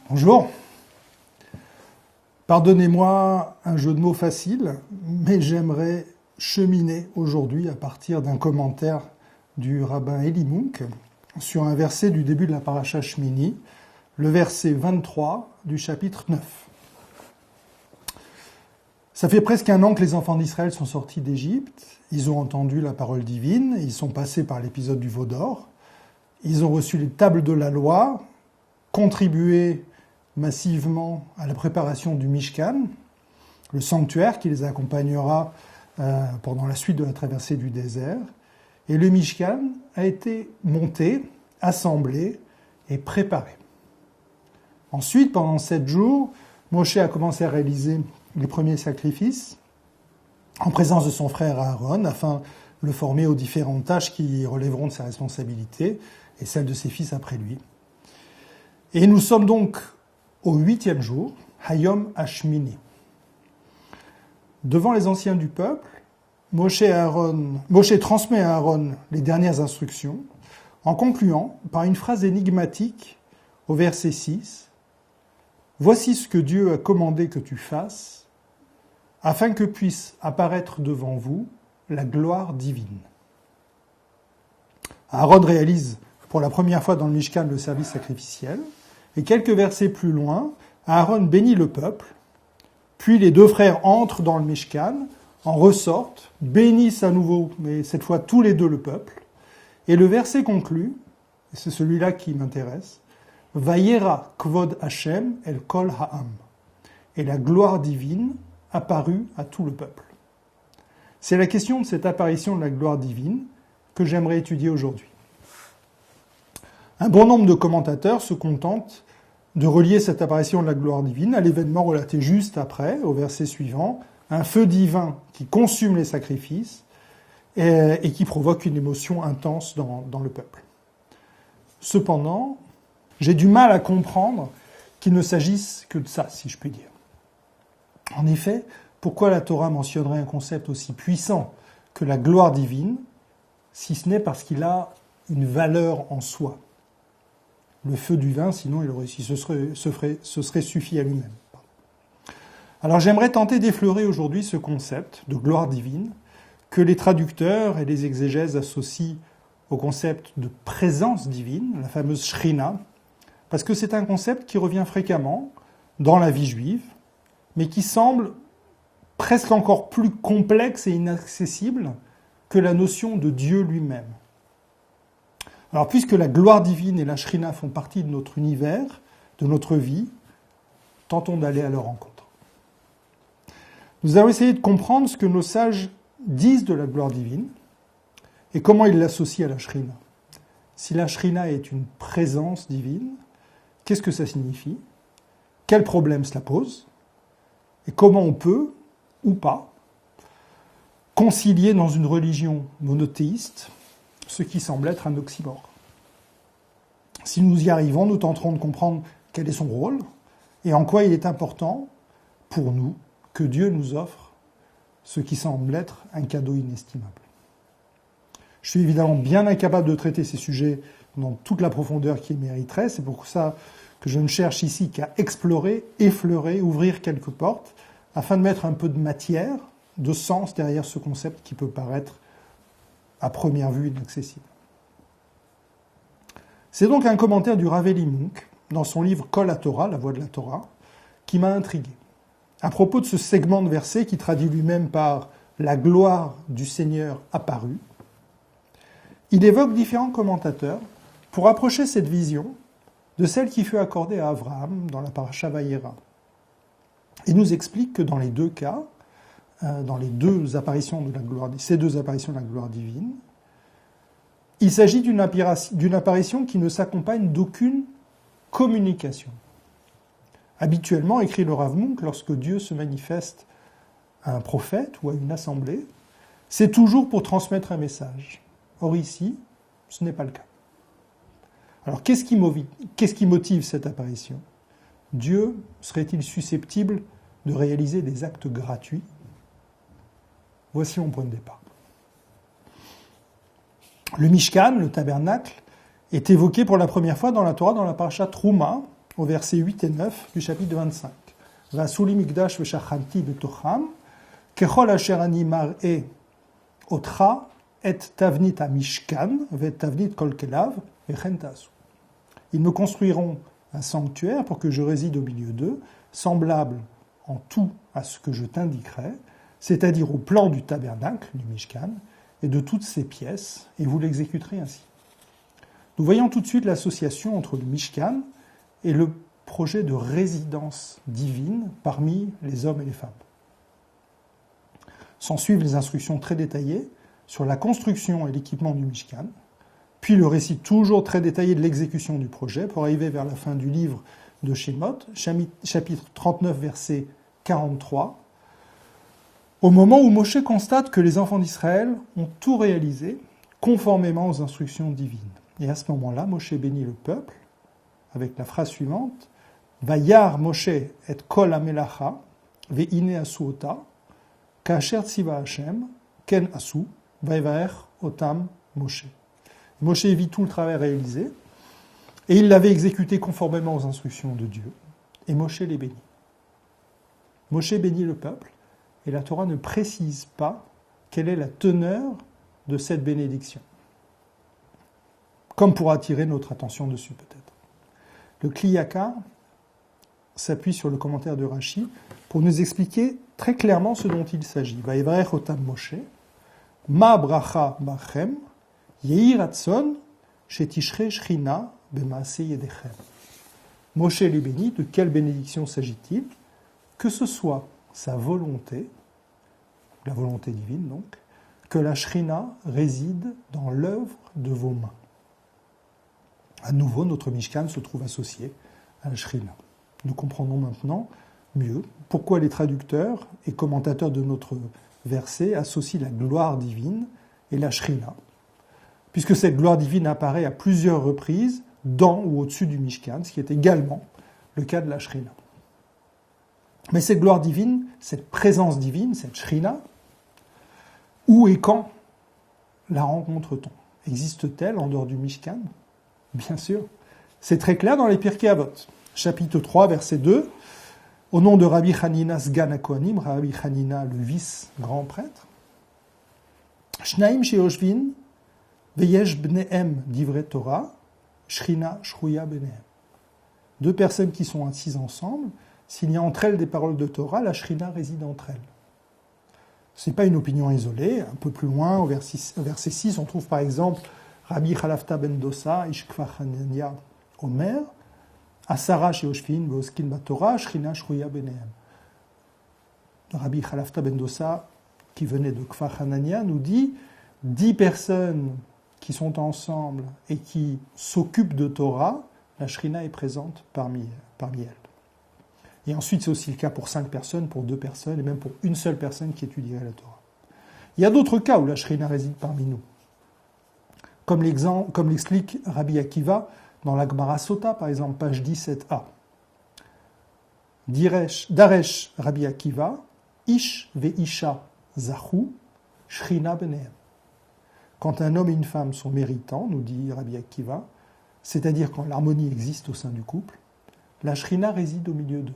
Bonjour. Pardonnez-moi un jeu de mots facile, mais j'aimerais cheminer aujourd'hui à partir d'un commentaire du rabbin Eli Munk sur un verset du début de la paracha Shmini, le verset 23 du chapitre 9. Ça fait presque un an que les enfants d'Israël sont sortis d'Égypte, ils ont entendu la parole divine, ils sont passés par l'épisode du veau d'or, ils ont reçu les tables de la loi, contribué massivement à la préparation du Mishkan, le sanctuaire qui les accompagnera pendant la suite de la traversée du désert. Et le Mishkan a été monté, assemblé et préparé. Ensuite, pendant 7 jours, Moshe a commencé à réaliser les premiers sacrifices en présence de son frère Aaron, afin de le former aux différentes tâches qui relèveront de ses responsabilités et celles de ses fils après lui. Et nous sommes donc au 8e jour, Hayom Hashmini. Devant les anciens du peuple, Moshe transmet à Aaron les dernières instructions, en concluant par une phrase énigmatique au verset 6. « Voici ce que Dieu a commandé que tu fasses, afin que puisse apparaître devant vous la gloire divine. » Aaron réalise pour la première fois dans le Mishkan le service sacrificiel, et quelques versets plus loin, Aaron bénit le peuple, puis les deux frères entrent dans le Mishkan, en ressortent, bénissent à nouveau, mais cette fois tous les deux le peuple, et le verset conclut, et c'est celui-là qui m'intéresse, « Vayera kvod Hashem el kol ha'am » et la gloire divine apparut à tout le peuple. C'est la question de cette apparition de la gloire divine que j'aimerais étudier aujourd'hui. Un bon nombre de commentateurs se contentent de relier cette apparition de la gloire divine à l'événement relaté juste après, au verset suivant, un feu divin qui consume les sacrifices et qui provoque une émotion intense dans le peuple. Cependant, j'ai du mal à comprendre qu'il ne s'agisse que de ça, si je puis dire. En effet, pourquoi la Torah mentionnerait un concept aussi puissant que la gloire divine, si ce n'est parce qu'il a une valeur en soi ? Le feu du vin, sinon il se serait suffi à lui-même. Alors j'aimerais tenter d'effleurer aujourd'hui ce concept de gloire divine que les traducteurs et les exégèses associent au concept de présence divine, la fameuse Shrina, parce que c'est un concept qui revient fréquemment dans la vie juive, mais qui semble presque encore plus complexe et inaccessible que la notion de Dieu lui-même. Alors, puisque la gloire divine et la Shrina font partie de notre univers, de notre vie, tentons d'aller à leur rencontre. Nous allons essayer de comprendre ce que nos sages disent de la gloire divine et comment ils l'associent à la Shrina. Si la Shrina est une présence divine, qu'est-ce que ça signifie ? Quel problème cela pose ? Et comment on peut, ou pas, concilier dans une religion monothéiste ce qui semble être un oxymore. Si nous y arrivons, nous tenterons de comprendre quel est son rôle et en quoi il est important pour nous que Dieu nous offre ce qui semble être un cadeau inestimable. Je suis évidemment bien incapable de traiter ces sujets dans toute la profondeur qu'ils mériteraient, c'est pour ça que je ne cherche ici qu'à explorer, effleurer, ouvrir quelques portes, afin de mettre un peu de matière, de sens derrière ce concept qui peut paraître à première vue inaccessible. C'est donc un commentaire du Rav Eli Munk, dans son livre Kol HaTorah, la voix de la Torah, qui m'a intrigué. À propos de ce segment de verset qui traduit lui-même par « la gloire du Seigneur apparue », il évoque différents commentateurs pour approcher cette vision de celle qui fut accordée à Abraham dans la paracha Vayera. Il nous explique que dans les deux cas, dans les deux apparitions de la gloire, ces deux apparitions de la gloire divine, il s'agit d'une apparition qui ne s'accompagne d'aucune communication. Habituellement, écrit le Rav Munk, lorsque Dieu se manifeste à un prophète ou à une assemblée, c'est toujours pour transmettre un message. Or ici, ce n'est pas le cas. Alors qu'est-ce qui motive cette apparition ? Dieu serait-il susceptible de réaliser des actes gratuits ? Voici mon point de départ. Le Mishkan, le tabernacle, est évoqué pour la première fois dans la Torah, dans la parasha Trouma, au verset 8 et 9 du chapitre 25. Vasuli mikdash veshachanti betocham, kechol asher ani mar'e otra et tavnit ha-mishkan, ve tavnit kol kelav, vechen ta'asu. Ils me construiront un sanctuaire pour que je réside au milieu d'eux, semblable en tout à ce que je t'indiquerai, c'est-à-dire au plan du tabernacle, du Mishkan, et de toutes ses pièces, et vous l'exécuterez ainsi. Nous voyons tout de suite l'association entre le Mishkan et le projet de résidence divine parmi les hommes et les femmes. S'en suivent les instructions très détaillées sur la construction et l'équipement du Mishkan, puis le récit toujours très détaillé de l'exécution du projet pour arriver vers la fin du livre de Shemot, chapitre 39, verset 43, au moment où Moshe constate que les enfants d'Israël ont tout réalisé conformément aux instructions divines. Et à ce moment-là, Moshe bénit le peuple avec la phrase suivante, Vayar Moshe et kol hamelacha ve'ine asu ota ka'asher tziva Hashem ken asu vayevarer otam Moshe. Moshe vit tout le travail réalisé et il l'avait exécuté conformément aux instructions de Dieu. Et Moshe les bénit. Moshe bénit le peuple et la Torah ne précise pas quelle est la teneur de cette bénédiction. Comme pour attirer notre attention dessus peut-être. Le Kli Yakar s'appuie sur le commentaire de Rashi pour nous expliquer très clairement ce dont il s'agit. Vayevarer otam Moshe, ma bracha bachem, yehi ratzon, shetishre shchina b'maaseh yedechem. Moshe les bénit, de quelle bénédiction s'agit-il? Que ce soit sa volonté, la volonté divine donc, que la Shrina réside dans l'œuvre de vos mains. À nouveau, notre Mishkan se trouve associé à la Shrina. Nous comprenons maintenant mieux pourquoi les traducteurs et commentateurs de notre verset associent la gloire divine et la Shrina, puisque cette gloire divine apparaît à plusieurs reprises dans ou au-dessus du Mishkan, ce qui est également le cas de la Shrina. Mais cette gloire divine, cette présence divine, cette Shrina, où et quand la rencontre-t-on? Existe-t-elle en dehors du Mishkan? Bien sûr. C'est très clair dans les Pirkei Avot. Chapitre 3, verset 2. Au nom de Rabbi Hanina Sgan HaKohanim, Rabbi Hanina, le vice-grand prêtre. Shnaim sheyoshvin veyesh bnehem divrei Torah, Shrina shruya benehem. Deux personnes qui sont assises ensemble, s'il y a entre elles des paroles de Torah, la Shrina réside entre elles. Ce n'est pas une opinion isolée. Un peu plus loin, au verset 6, on trouve par exemple Rabbi Chalafta ben Dosa, Ish Kfar Hanania, Omer, Asara sheyoshvin veoskin batorah, Shrina shruya benehem. Rabbi Chalafta ben Dosa, qui venait de Kfar Hanania, nous dit 10 personnes qui sont ensemble et qui s'occupent de Torah, la Shrina est présente parmi elles. Et ensuite, c'est aussi le cas pour 5 personnes, pour 2 personnes, et même pour une seule personne qui étudierait la Torah. Il y a d'autres cas où la Shrina réside parmi nous. Comme l'explique Rabbi Akiva dans la Gemara Sota, par exemple, page 17a. Daresh Rabbi Akiva, Ish ve'isha zachu, Shrina benehem. Quand un homme et une femme sont méritants, nous dit Rabbi Akiva, c'est-à-dire quand l'harmonie existe au sein du couple, la Shrina réside au milieu d'eux.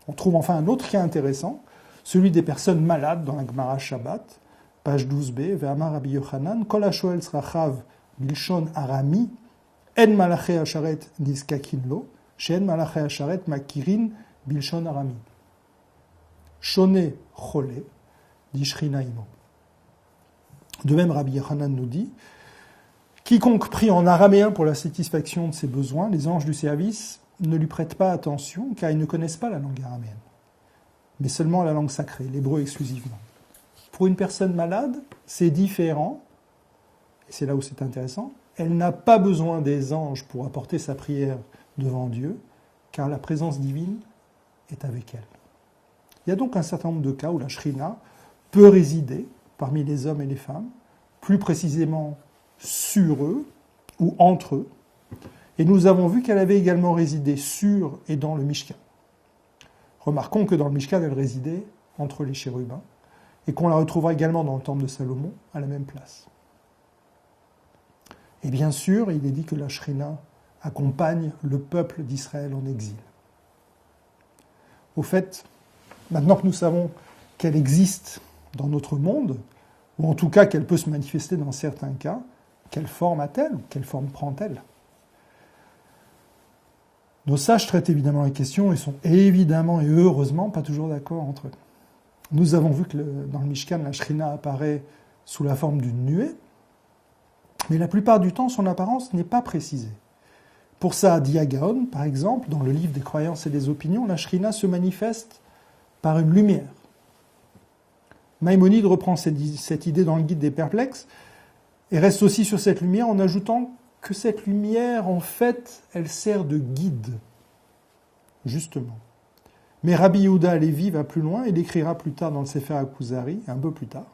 On trouve enfin un autre cas intéressant, celui des personnes malades dans la Gemara Shabbat, page 12b, Ve'amar Rabbi Yochanan, Kol ha'shoel tzrachav bilshon arami, en malachei hasharet nizkakin lo, she'en malachei hasharet makirin bilshon arami. Shone chole, dit Shrina imo. De même, Rabbi Yochanan nous dit, quiconque prie en araméen pour la satisfaction de ses besoins, les anges du service ne lui prêtent pas attention, car ils ne connaissent pas la langue araméenne, mais seulement la langue sacrée, l'hébreu exclusivement. Pour une personne malade, c'est différent, et c'est là où c'est intéressant, elle n'a pas besoin des anges pour apporter sa prière devant Dieu, car la présence divine est avec elle. Il y a donc un certain nombre de cas où la Shrina peut résider parmi les hommes et les femmes, plus précisément sur eux ou entre eux, et nous avons vu qu'elle avait également résidé sur et dans le Mishkan. Remarquons que dans le Mishkan, elle résidait entre les chérubins, et qu'on la retrouvera également dans le temple de Salomon, à la même place. Et bien sûr, il est dit que la Shrina accompagne le peuple d'Israël en exil. Au fait, maintenant que nous savons qu'elle existe dans notre monde, ou en tout cas qu'elle peut se manifester dans certains cas, quelle forme a-t-elle? Quelle forme prend-elle? Nos sages traitent évidemment la question et sont évidemment et heureusement pas toujours d'accord entre eux. Nous avons vu que dans le Mishkan, la Shrina apparaît sous la forme d'une nuée, mais la plupart du temps, son apparence n'est pas précisée. Pour ça, à Diagaon, par exemple, dans le livre des croyances et des opinions, la Shrina se manifeste par une lumière. Maïmonide reprend cette idée dans le Guide des Perplexes et reste aussi sur cette lumière en ajoutant que cette lumière, en fait, elle sert de guide, justement. Mais Rabbi Yehuda Halevi va plus loin et l'écrira plus tard dans le Sefer HaKuzari, un peu plus tard,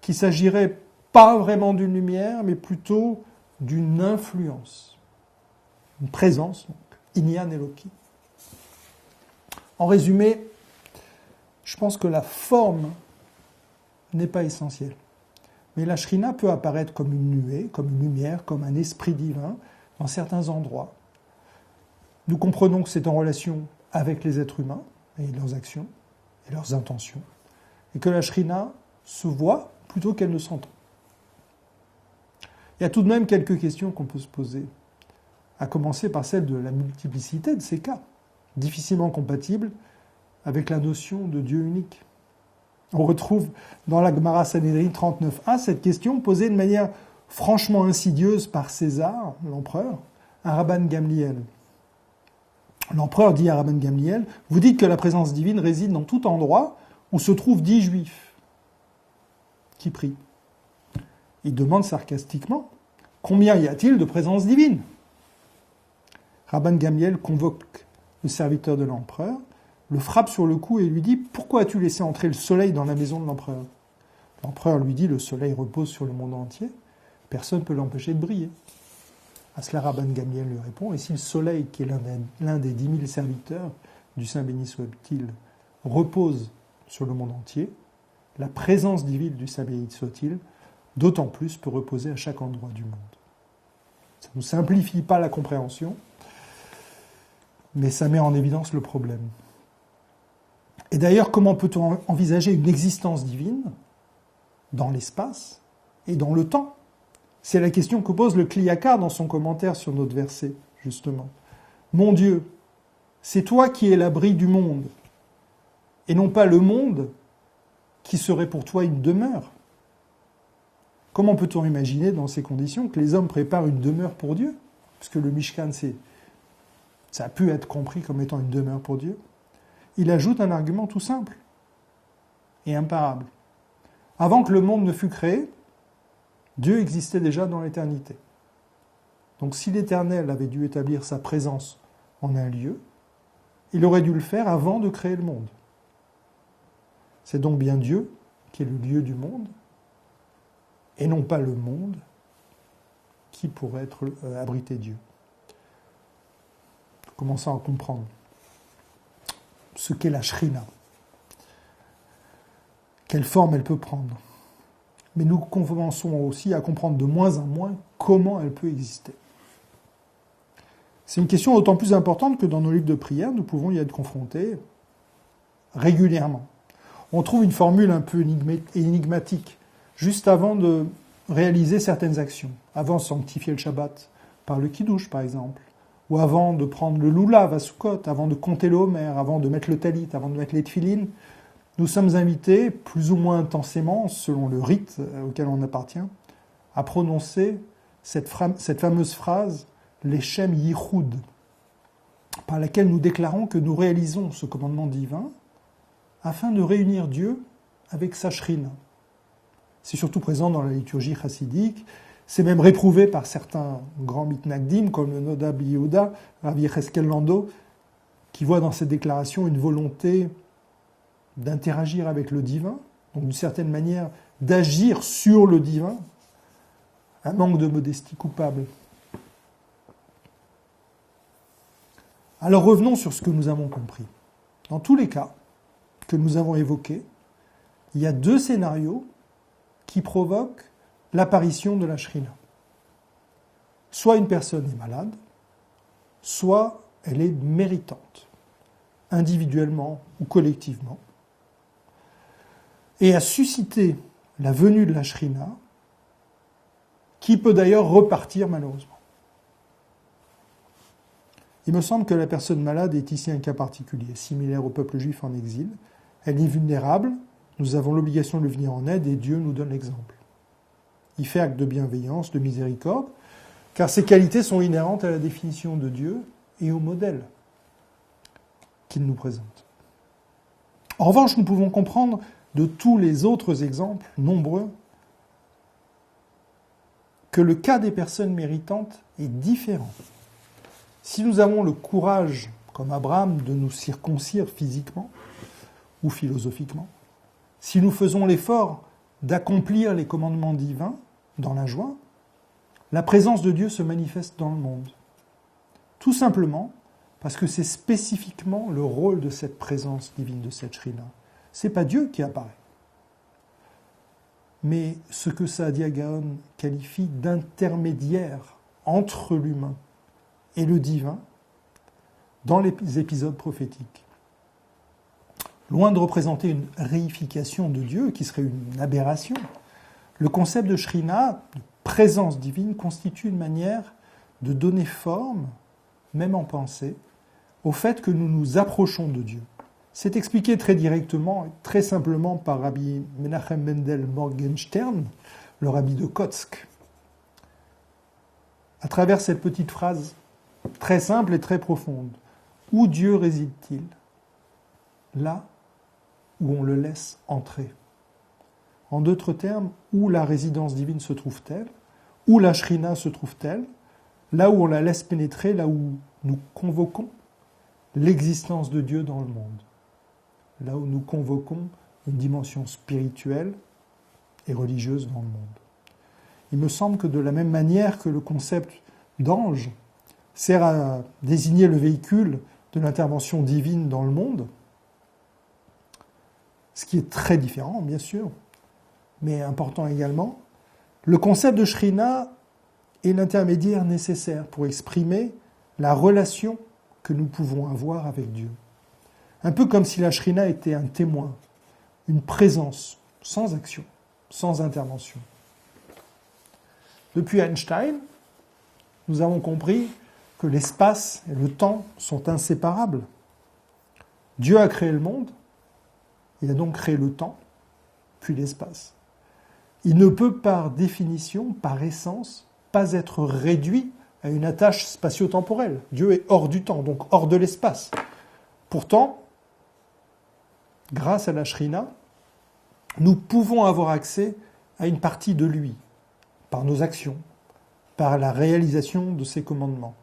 qu'il s'agirait pas vraiment d'une lumière, mais plutôt d'une influence, une présence, donc, Inyan Eloki. En résumé, je pense que la forme n'est pas essentielle. Mais la Shrina peut apparaître comme une nuée, comme une lumière, comme un esprit divin dans certains endroits. Nous comprenons que c'est en relation avec les êtres humains et leurs actions et leurs intentions, et que la Shrina se voit plutôt qu'elle ne s'entend. Il y a tout de même quelques questions qu'on peut se poser, à commencer par celle de la multiplicité de ces cas, difficilement compatibles avec la notion de Dieu unique. On retrouve dans la Gemara Sanhedrin 39a cette question posée de manière franchement insidieuse par César, l'empereur, à Rabban Gamliel. L'empereur dit à Rabban Gamliel, « Vous dites que la présence divine réside dans tout endroit où se trouvent 10 juifs qui prient. » Il demande sarcastiquement, « Combien y a-t-il de présence divine ?» Rabban Gamliel convoque le serviteur de l'empereur, le frappe sur le cou et lui dit « Pourquoi as-tu laissé entrer le soleil dans la maison de l'empereur ?» L'empereur lui dit « Le soleil repose sur le monde entier, personne ne peut l'empêcher de briller. » À cela, Rabban Gamliel lui répond « Et si le soleil, qui est l'un des 10 000 serviteurs du Saint béni soit-il, repose sur le monde entier, la présence divine du Saint béni soit-il, d'autant plus peut reposer à chaque endroit du monde. » Ça ne nous simplifie pas la compréhension, mais ça met en évidence le problème. Et d'ailleurs, comment peut-on envisager une existence divine dans l'espace et dans le temps? C'est la question que pose le Kli Yakar dans son commentaire sur notre verset, justement. Mon Dieu, c'est toi qui es l'abri du monde, et non pas le monde qui serait pour toi une demeure. Comment peut-on imaginer dans ces conditions que les hommes préparent une demeure pour Dieu? Puisque le Mishkan, ça a pu être compris comme étant une demeure pour Dieu. Il ajoute un argument tout simple et imparable. Avant que le monde ne fût créé, Dieu existait déjà dans l'éternité. Donc si l'Éternel avait dû établir sa présence en un lieu, il aurait dû le faire avant de créer le monde. C'est donc bien Dieu qui est le lieu du monde, et non pas le monde qui pourrait abriter Dieu. Commençons à comprendre ce qu'est la Shrina. Quelle forme elle peut prendre. Mais nous commençons aussi à comprendre de moins en moins comment elle peut exister. C'est une question d'autant plus importante que dans nos livres de prière, nous pouvons y être confrontés régulièrement. On trouve une formule un peu énigmatique, juste avant de réaliser certaines actions. Avant de sanctifier le Shabbat, par le Kiddush par exemple, ou avant de prendre le Lulav à Sukkot, avant de compter le Homer, avant de mettre le Talit, avant de mettre les Tfilines, nous sommes invités, plus ou moins intensément, selon le rite auquel on appartient, à prononcer cette fameuse phrase « Leshem Yichud », par laquelle nous déclarons que nous réalisons ce commandement divin afin de réunir Dieu avec sa Shrina. C'est surtout présent dans la liturgie chassidique, c'est même réprouvé par certains grands mitnagdim, comme le Nodab Yehuda, Rav Yecheskel Lando, qui voit dans cette déclaration une volonté d'interagir avec le divin, donc d'une certaine manière d'agir sur le divin, un manque de modestie coupable. Alors revenons sur ce que nous avons compris. Dans tous les cas que nous avons évoqués, il y a deux scénarios qui provoquent l'apparition de la Shrina. soit une personne est malade, soit elle est méritante, individuellement ou collectivement, et a suscité la venue de la Shrina, qui peut d'ailleurs repartir malheureusement. Il me semble que la personne malade est ici un cas particulier, similaire au peuple juif en exil. Elle est vulnérable, nous avons l'obligation de lui venir en aide et Dieu nous donne l'exemple. Il fait acte de bienveillance, de miséricorde, car ces qualités sont inhérentes à la définition de Dieu et au modèle qu'il nous présente. En revanche, nous pouvons comprendre de tous les autres exemples, nombreux, que le cas des personnes méritantes est différent. Si nous avons le courage, comme Abraham, de nous circoncire physiquement ou philosophiquement, si nous faisons l'effort d'accomplir les commandements divins dans la joie, la présence de Dieu se manifeste dans le monde. Tout simplement parce que c'est spécifiquement le rôle de cette présence divine, de cette Shrina. C'est pas Dieu qui apparaît. Mais ce que Saadia Gaon qualifie d'intermédiaire entre l'humain et le divin dans les épisodes prophétiques. Loin de représenter une réification de Dieu, qui serait une aberration, le concept de Shrina, de présence divine, constitue une manière de donner forme, même en pensée, au fait que nous nous approchons de Dieu. C'est expliqué très directement et très simplement par Rabbi Menachem Mendel Morgenstern, le rabbi de Kotsk, à travers cette petite phrase très simple et très profonde. Où Dieu réside-t-il? Là où on le laisse entrer. En d'autres termes, où la résidence divine se trouve-t-elle? Où la Shrina se trouve-t-elle? Là où on la laisse pénétrer, là où nous convoquons l'existence de Dieu dans le monde. Là où nous convoquons une dimension spirituelle et religieuse dans le monde. Il me semble que de la même manière que le concept d'ange sert à désigner le véhicule de l'intervention divine dans le monde, ce qui est très différent, bien sûr, mais important également, le concept de Shrina est l'intermédiaire nécessaire pour exprimer la relation que nous pouvons avoir avec Dieu. Un peu comme si la Shrina était un témoin, une présence sans action, sans intervention. Depuis Einstein, nous avons compris que l'espace et le temps sont inséparables. Dieu a créé le monde, il a donc créé le temps, puis l'espace. Il ne peut par définition, par essence, pas être réduit à une attache spatio-temporelle. Dieu est hors du temps, donc hors de l'espace. Pourtant, grâce à la Shrina, nous pouvons avoir accès à une partie de lui, par nos actions, par la réalisation de ses commandements.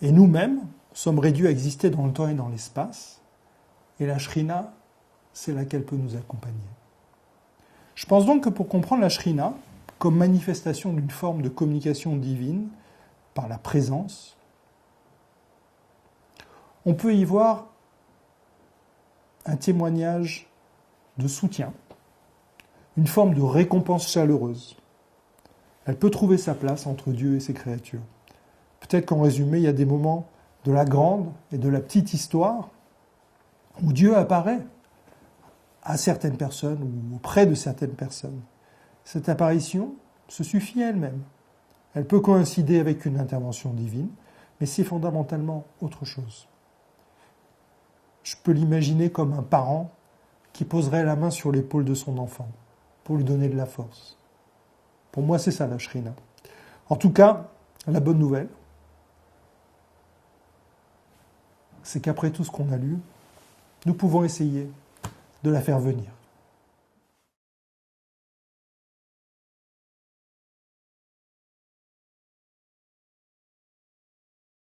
Et nous-mêmes sommes réduits à exister dans le temps et dans l'espace, et la Shrina, c'est là qu'elle peut nous accompagner. Je pense donc que pour comprendre la Shrina, comme manifestation d'une forme de communication divine, par la présence, on peut y voir un témoignage de soutien, une forme de récompense chaleureuse. Elle peut trouver sa place entre Dieu et ses créatures. Peut-être qu'en résumé, il y a des moments de la grande et de la petite histoire où Dieu apparaît à certaines personnes ou auprès de certaines personnes. Cette apparition se suffit à elle-même. Elle peut coïncider avec une intervention divine, mais c'est fondamentalement autre chose. Je peux l'imaginer comme un parent qui poserait la main sur l'épaule de son enfant pour lui donner de la force. Pour moi, c'est ça la Shrina. En tout cas, la bonne nouvelle, c'est qu'après tout ce qu'on a lu, nous pouvons essayer de la faire venir.